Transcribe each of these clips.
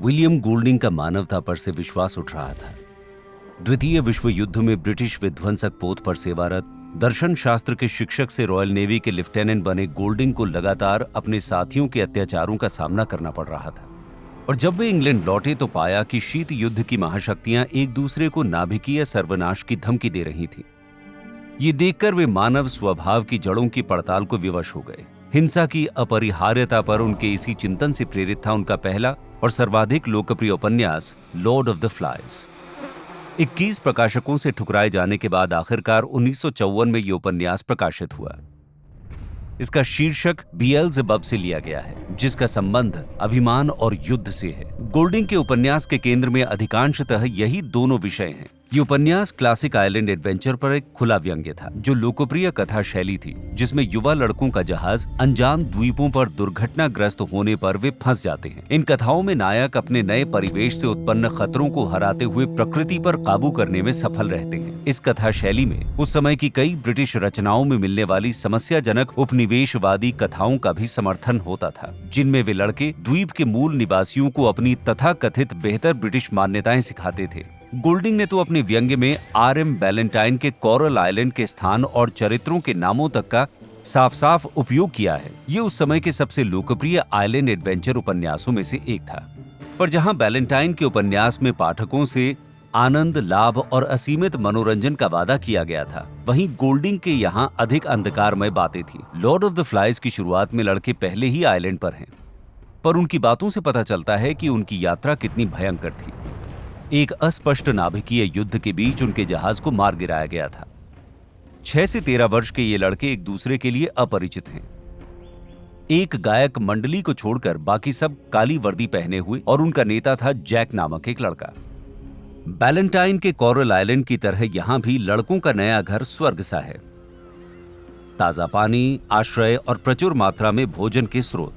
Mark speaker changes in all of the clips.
Speaker 1: William Golding का मानवता पर से विश्वास उठ रहा था। द्वितीय विश्व युद्ध में ब्रिटिश विध्वंसक पोत पर सेवारत दर्शन शास्त्र के शिक्षक से रॉयल नेवी के लेफ्टिनेंट बने गोल्डिंग को लगातार अपने साथियों के अत्याचारों का सामना करना पड़ रहा था। और जब वे इंग्लैंड लौटे तो पाया कि शीत युद्ध की महाशक्तियां एक दूसरे को नाभिकीय सर्वनाश की धमकी दे रही थीं। ये देखकर वे मानव स्वभाव की जड़ों की पड़ताल को विवश हो गए। हिंसा की अपरिहार्यता पर उनके इसी चिंतन से प्रेरित था उनका पहला और सर्वाधिक लोकप्रिय उपन्यास लॉर्ड ऑफ द फ्लाइज। 21 प्रकाशकों से ठुकराए जाने के बाद आखिरकार 1954 में यह उपन्यास प्रकाशित हुआ। इसका शीर्षक बिएल्ज़ेबब से लिया गया है, जिसका संबंध अभिमान और युद्ध से है। गोल्डिंग के उपन्यास के केंद्र में अधिकांशतः यही दोनों विषय हैं। ये उपन्यास क्लासिक आइलैंड एडवेंचर पर एक खुला व्यंग्य था, जो लोकप्रिय कथा शैली थी, जिसमें युवा लड़कों का जहाज अनजान द्वीपों पर दुर्घटनाग्रस्त होने पर वे फंस जाते हैं। इन कथाओं में नायक अपने नए परिवेश से उत्पन्न खतरों को हराते हुए प्रकृति पर काबू करने में सफल रहते हैं। इस कथा शैली में उस समय की कई ब्रिटिश रचनाओं में मिलने वाली समस्याजनक उपनिवेशवादी कथाओं का भी समर्थन होता था, जिनमें वे लड़के द्वीप के मूल निवासियों को अपनी तथाकथित बेहतर ब्रिटिश मान्यताएं सिखाते थे। गोल्डिंग ने तो अपने व्यंग्य में आर.एम. बैलेंटाइन के कोरल आइलैंड के स्थान और चरित्रों के नामों तक का साफ साफ उपयोग किया है। ये उस समय के सबसे लोकप्रिय आइलैंड एडवेंचर उपन्यासों में से एक था। पर जहां बैलेंटाइन के उपन्यास में पाठकों से आनंद, लाभ और असीमित मनोरंजन का वादा किया गया था, वहीं गोल्डिंग के यहाँ अधिक अंधकारमय बातें थी। लॉर्ड ऑफ द फ्लाइज की शुरुआत में लड़के पहले ही आइलैंड पर हैं, पर उनकी बातों से पता चलता है कि उनकी यात्रा कितनी भयंकर थी। एक अस्पष्ट नाभिकीय युद्ध के बीच उनके जहाज को मार गिराया गया था। 6 से 13 वर्ष के ये लड़के एक दूसरे के लिए अपरिचित हैं। एक गायक मंडली को छोड़कर बाकी सब काली वर्दी पहने हुए, और उनका नेता था जैक नामक एक लड़का। बैलेंटाइन के कोरल आइलैंड की तरह यहां भी लड़कों का नया घर स्वर्ग सा है। ताजा पानी, आश्रय और प्रचुर मात्रा में भोजन के स्रोत।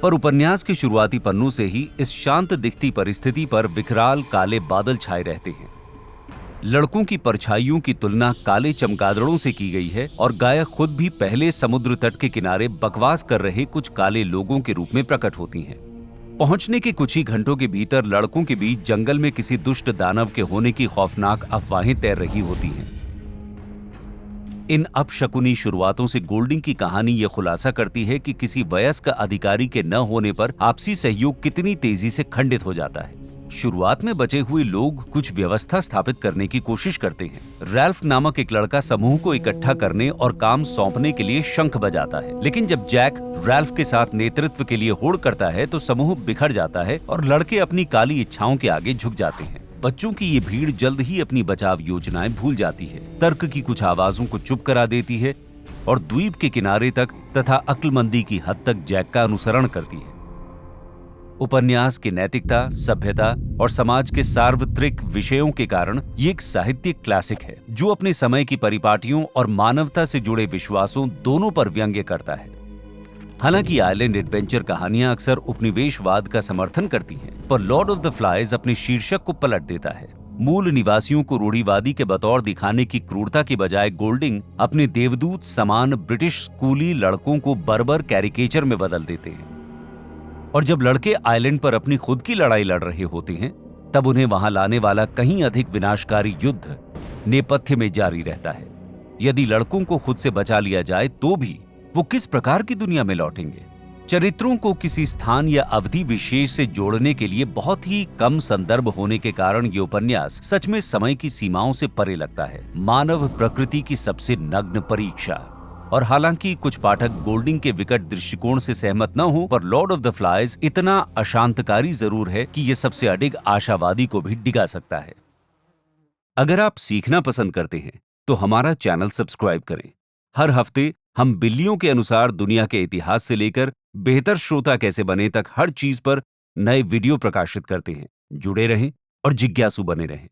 Speaker 1: पर उपन्यास के शुरुआती पन्नों से ही इस शांत दिखती परिस्थिति पर विकराल काले बादल छाए रहते हैं। लड़कों की परछाइयों की तुलना काले चमगादड़ों से की गई है, और गायक खुद भी पहले समुद्र तट के किनारे बकवास कर रहे कुछ काले लोगों के रूप में प्रकट होती हैं। पहुंचने के कुछ ही घंटों के भीतर लड़कों के बीच जंगल में किसी दुष्ट दानव के होने की खौफनाक अफवाहें तैर रही होती हैं। इन अपशकुनी शुरुआतों से गोल्डिंग की कहानी यह खुलासा करती है कि किसी वयस्क अधिकारी के न होने पर आपसी सहयोग कितनी तेजी से खंडित हो जाता है। शुरुआत में बचे हुए लोग कुछ व्यवस्था स्थापित करने की कोशिश करते हैं। रैल्फ नामक एक लड़का समूह को इकट्ठा करने और काम सौंपने के लिए शंख बजाता है, लेकिन जब जैक रैल्फ के साथ नेतृत्व के लिए होड़ करता है तो समूह बिखर जाता है और लड़के अपनी काली इच्छाओं के आगे झुक जाते हैं। बच्चों की ये भीड़ जल्द ही अपनी बचाव योजनाएं भूल जाती है, तर्क की कुछ आवाजों को चुप करा देती है और द्वीप के किनारे तक तथा अक्लमंदी की हद तक जैक का अनुसरण करती है। उपन्यास की नैतिकता, सभ्यता और समाज के सार्वत्रिक विषयों के कारण ये एक साहित्यिक क्लासिक है, जो अपने समय की परिपाटियों और मानवता से जुड़े विश्वासों दोनों पर व्यंग्य करता है। हालांकि आइलैंड एडवेंचर कहानियां अक्सर उपनिवेशवाद का समर्थन करती हैं, पर लॉर्ड ऑफ द फ्लाइज अपने शीर्षक को पलट देता है। मूल निवासियों को रूढ़िवादी के बतौर दिखाने की क्रूरता की बजाय गोल्डिंग अपने देवदूत समान ब्रिटिश स्कूली लड़कों को बर्बर कैरिकेचर में बदल देते हैं। और जब लड़के आइलैंड पर अपनी खुद की लड़ाई लड़ रहे होते हैं, तब उन्हें वहां लाने वाला कहीं अधिक विनाशकारी युद्ध नेपथ्य में जारी रहता है। यदि लड़कों को खुद से बचा लिया जाए तो भी वो किस प्रकार की दुनिया में लौटेंगे? चरित्रों को किसी स्थान या अवधि विशेष से जोड़ने के लिए बहुत ही कम संदर्भ होने के कारण ये उपन्यास सच में समय की सीमाओं से परे लगता है। मानव प्रकृति की सबसे नग्न परीक्षा। और हालांकि कुछ पाठक गोल्डिंग के विकट दृष्टिकोण से सहमत न हो, पर लॉर्ड ऑफ द फ्लाइज इतना अशांतकारी जरूर है कि ये सबसे अडिग आशावादी को भी डिगा सकता है। अगर आप सीखना पसंद करते हैं तो हमारा चैनल सब्सक्राइब करें। हर हफ्ते हम बिल्लियों के अनुसार दुनिया के इतिहास से लेकर बेहतर श्रोता कैसे बने तक हर चीज पर नए वीडियो प्रकाशित करते हैं। जुड़े रहें और जिज्ञासु बने रहें।